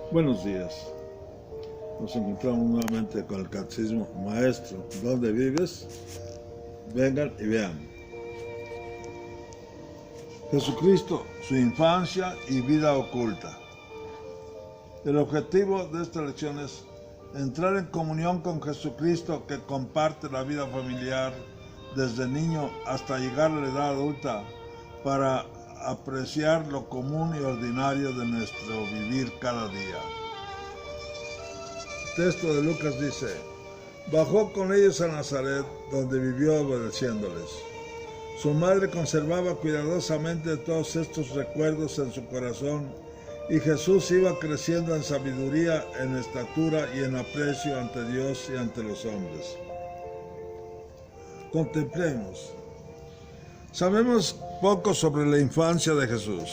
Buenos días. Nos encontramos nuevamente con el Catecismo. Maestro, ¿dónde vives? Vengan y vean. Jesucristo, su infancia y vida oculta. El objetivo de esta lección es entrar en comunión con Jesucristo, que comparte la vida familiar desde niño hasta llegar a la edad adulta, para apreciar lo común y ordinario de nuestro vivir cada día. El texto de Lucas dice: bajó con ellos a Nazaret, donde vivió obedeciéndoles. Su madre conservaba cuidadosamente todos estos recuerdos en su corazón, y Jesús iba creciendo en sabiduría, en estatura y en aprecio ante Dios y ante los hombres. Contemplemos. Sabemos poco sobre la infancia de Jesús.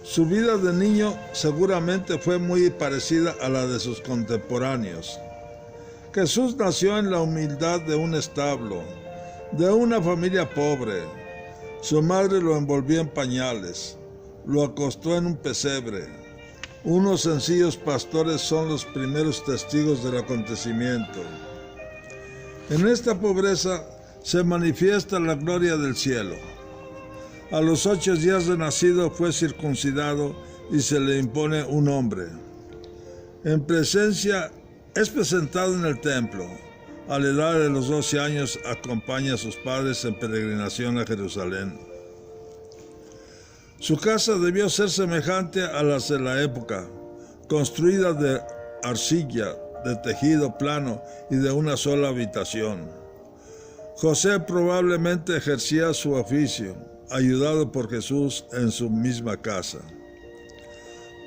Su vida de niño seguramente fue muy parecida a la de sus contemporáneos. Jesús nació en la humildad de un establo, de una familia pobre. Su madre lo envolvió en pañales, lo acostó en un pesebre. Unos sencillos pastores son los primeros testigos del acontecimiento. En esta pobreza se manifiesta la gloria del cielo. A los 8 días de nacido fue circuncidado y se le impone un nombre. Es presentado en el templo. A la edad de los 12 años acompaña a sus padres en peregrinación a Jerusalén. Su casa debió ser semejante a las de la época, construida de arcilla, de tejido plano y de una sola habitación. José probablemente ejercía su oficio, ayudado por Jesús en su misma casa.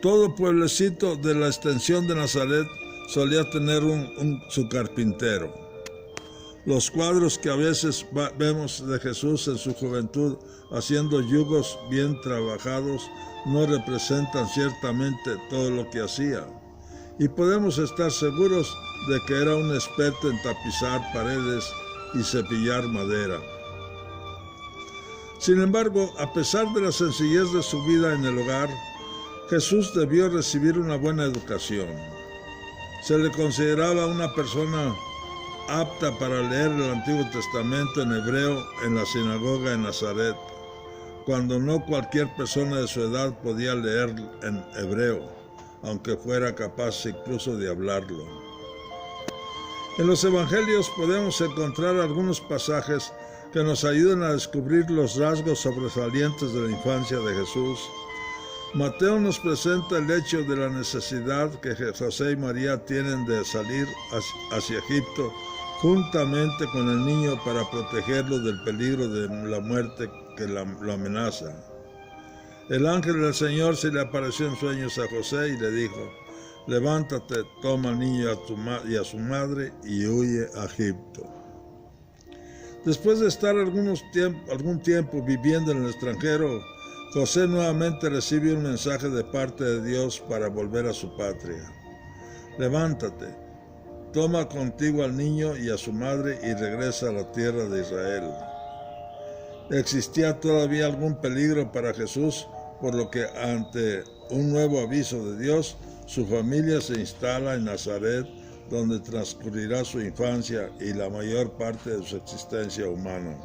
Todo pueblecito de la extensión de Nazaret solía tener su carpintero. Los cuadros que a veces vemos de Jesús en su juventud haciendo yugos bien trabajados no representan ciertamente todo lo que hacía, y podemos estar seguros de que era un experto en tapizar paredes y cepillar madera. Sin embargo, a pesar de la sencillez de su vida en el hogar, Jesús debió recibir una buena educación. Se le consideraba una persona apta para leer el Antiguo Testamento en hebreo en la sinagoga en Nazaret, cuando no cualquier persona de su edad podía leer en hebreo, aunque fuera capaz incluso de hablarlo. En los evangelios podemos encontrar algunos pasajes que nos ayudan a descubrir los rasgos sobresalientes de la infancia de Jesús. Mateo nos presenta el hecho de la necesidad que José y María tienen de salir hacia Egipto juntamente con el niño para protegerlo del peligro de la muerte que lo amenaza. El ángel del Señor se le apareció en sueños a José y le dijo: levántate, toma al niño y a su madre y huye a Egipto. Después de estar algún tiempo viviendo en el extranjero, José nuevamente recibe un mensaje de parte de Dios para volver a su patria. Levántate, toma contigo al niño y a su madre y regresa a la tierra de Israel. Existía todavía algún peligro para Jesús, por lo que ante un nuevo aviso de Dios, su familia se instala en Nazaret, donde transcurrirá su infancia y la mayor parte de su existencia humana.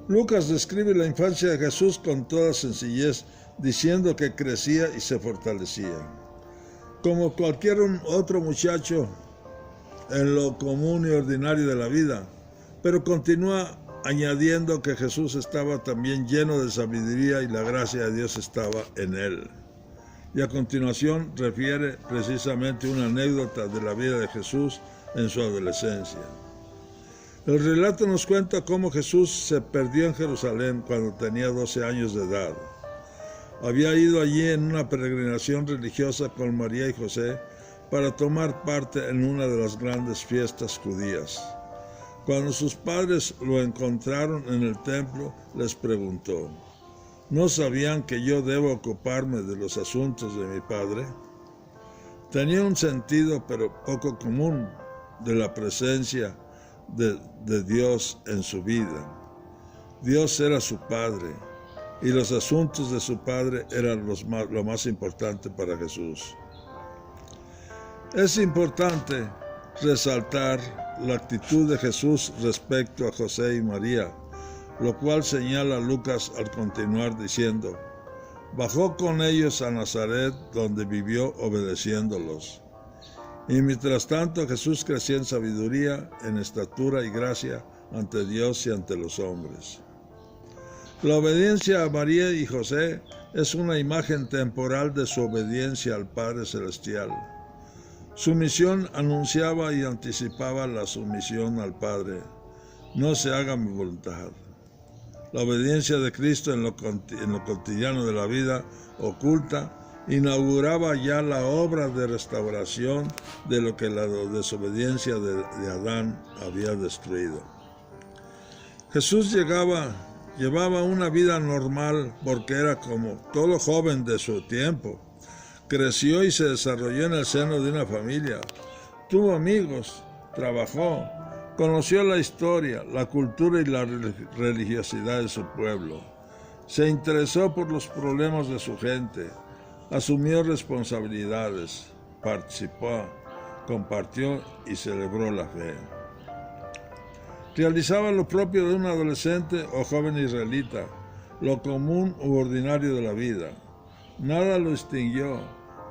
Lucas describe la infancia de Jesús con toda sencillez, diciendo que crecía y se fortalecía. Como cualquier otro muchacho en lo común y ordinario de la vida, pero continúa añadiendo que Jesús estaba también lleno de sabiduría y la gracia de Dios estaba en él. Y a continuación refiere precisamente una anécdota de la vida de Jesús en su adolescencia. El relato nos cuenta cómo Jesús se perdió en Jerusalén cuando tenía 12 años de edad. Había ido allí en una peregrinación religiosa con María y José para tomar parte en una de las grandes fiestas judías. Cuando sus padres lo encontraron en el templo, les preguntó: ¿no sabían que yo debo ocuparme de los asuntos de mi padre? Tenía un sentido, pero poco común, de la presencia de Dios en su vida. Dios era su padre, y los asuntos de su padre eran lo más importante para Jesús. Es importante resaltar la actitud de Jesús respecto a José y María, lo cual señala Lucas al continuar diciendo: bajó con ellos a Nazaret, donde vivió obedeciéndolos. Y mientras tanto Jesús crecía en sabiduría, en estatura y gracia ante Dios y ante los hombres. La obediencia a María y José es una imagen temporal de su obediencia al Padre Celestial. Su misión anunciaba y anticipaba la sumisión al Padre. No se haga mi voluntad. La obediencia de Cristo en lo cotidiano de la vida oculta inauguraba ya la obra de restauración de lo que la desobediencia de Adán había destruido. Jesús llevaba una vida normal porque era como todo joven de su tiempo. Creció y se desarrolló en el seno de una familia. Tuvo amigos, trabajó, conoció la historia, la cultura y la religiosidad de su pueblo. Se interesó por los problemas de su gente. Asumió responsabilidades, participó, compartió y celebró la fe. Realizaba lo propio de un adolescente o joven israelita, lo común u ordinario de la vida. Nada lo distinguió.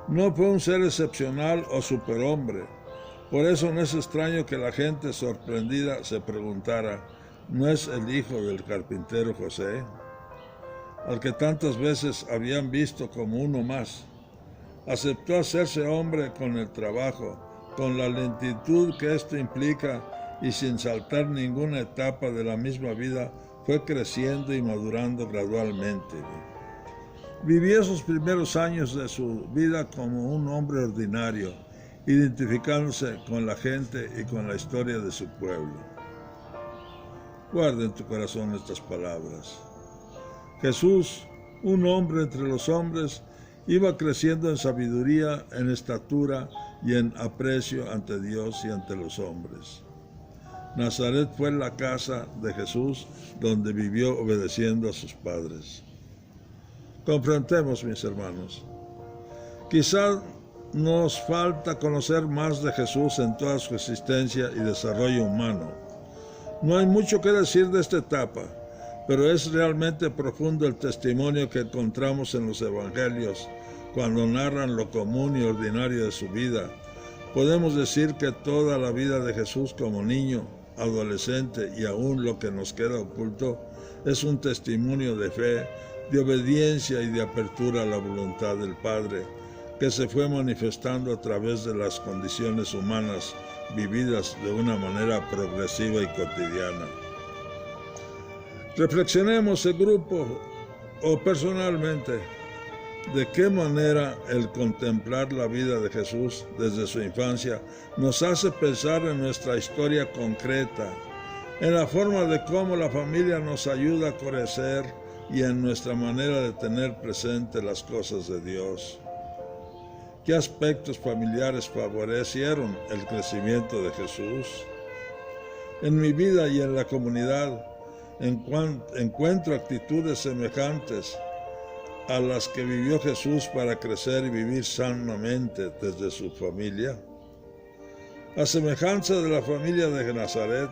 No fue un ser excepcional o superhombre. Por eso no es extraño que la gente sorprendida se preguntara: ¿no es el hijo del carpintero José, al que tantas veces habían visto como uno más? Aceptó hacerse hombre con el trabajo, con la lentitud que esto implica, y sin saltar ninguna etapa de la misma vida, fue creciendo y madurando gradualmente. Vivió esos primeros años de su vida como un hombre ordinario, identificándose con la gente y con la historia de su pueblo. Guarda en tu corazón estas palabras. Jesús, un hombre entre los hombres, iba creciendo en sabiduría, en estatura y en aprecio ante Dios y ante los hombres. Nazaret fue la casa de Jesús, donde vivió obedeciendo a sus padres. Confrontemos, mis hermanos. Quizá nos falta conocer más de Jesús en toda su existencia y desarrollo humano. No hay mucho que decir de esta etapa, pero es realmente profundo el testimonio que encontramos en los evangelios cuando narran lo común y ordinario de su vida. Podemos decir que toda la vida de Jesús como niño, adolescente y aún lo que nos queda oculto es un testimonio de fe, de obediencia y de apertura a la voluntad del Padre, que se fue manifestando a través de las condiciones humanas vividas de una manera progresiva y cotidiana. Reflexionemos en grupo o personalmente de qué manera el contemplar la vida de Jesús desde su infancia nos hace pensar en nuestra historia concreta, en la forma de cómo la familia nos ayuda a crecer y en nuestra manera de tener presente las cosas de Dios. ¿Qué aspectos familiares favorecieron el crecimiento de Jesús? En mi vida y en la comunidad encuentro actitudes semejantes a las que vivió Jesús para crecer y vivir sanamente desde su familia. A semejanza de la familia de Nazaret,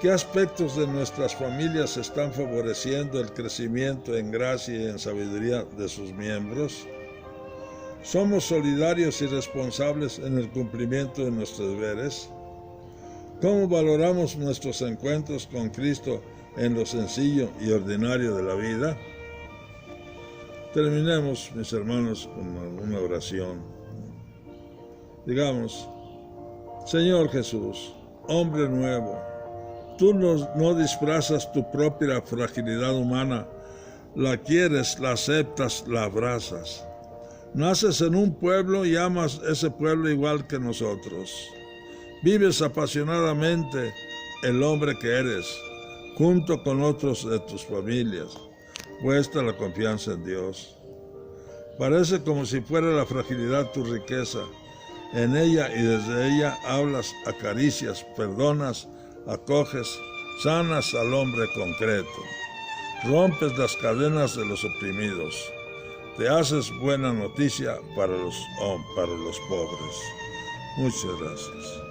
¿qué aspectos de nuestras familias están favoreciendo el crecimiento en gracia y en sabiduría de sus miembros? ¿Somos solidarios y responsables en el cumplimiento de nuestros deberes? ¿Cómo valoramos nuestros encuentros con Cristo en lo sencillo y ordinario de la vida? Terminemos, mis hermanos, con una oración. Digamos: Señor Jesús, hombre nuevo, tú no disfrazas tu propia fragilidad humana, la quieres, la aceptas, la abrazas. Naces en un pueblo y amas ese pueblo igual que nosotros. Vives apasionadamente el hombre que eres, junto con otros de tus familias. Puesta la confianza en Dios. Parece como si fuera la fragilidad tu riqueza. En ella y desde ella hablas, acaricias, perdonas, acoges, sanas al hombre concreto. rompes las cadenas de los oprimidos, te haces buena noticia para los pobres. Muchas gracias.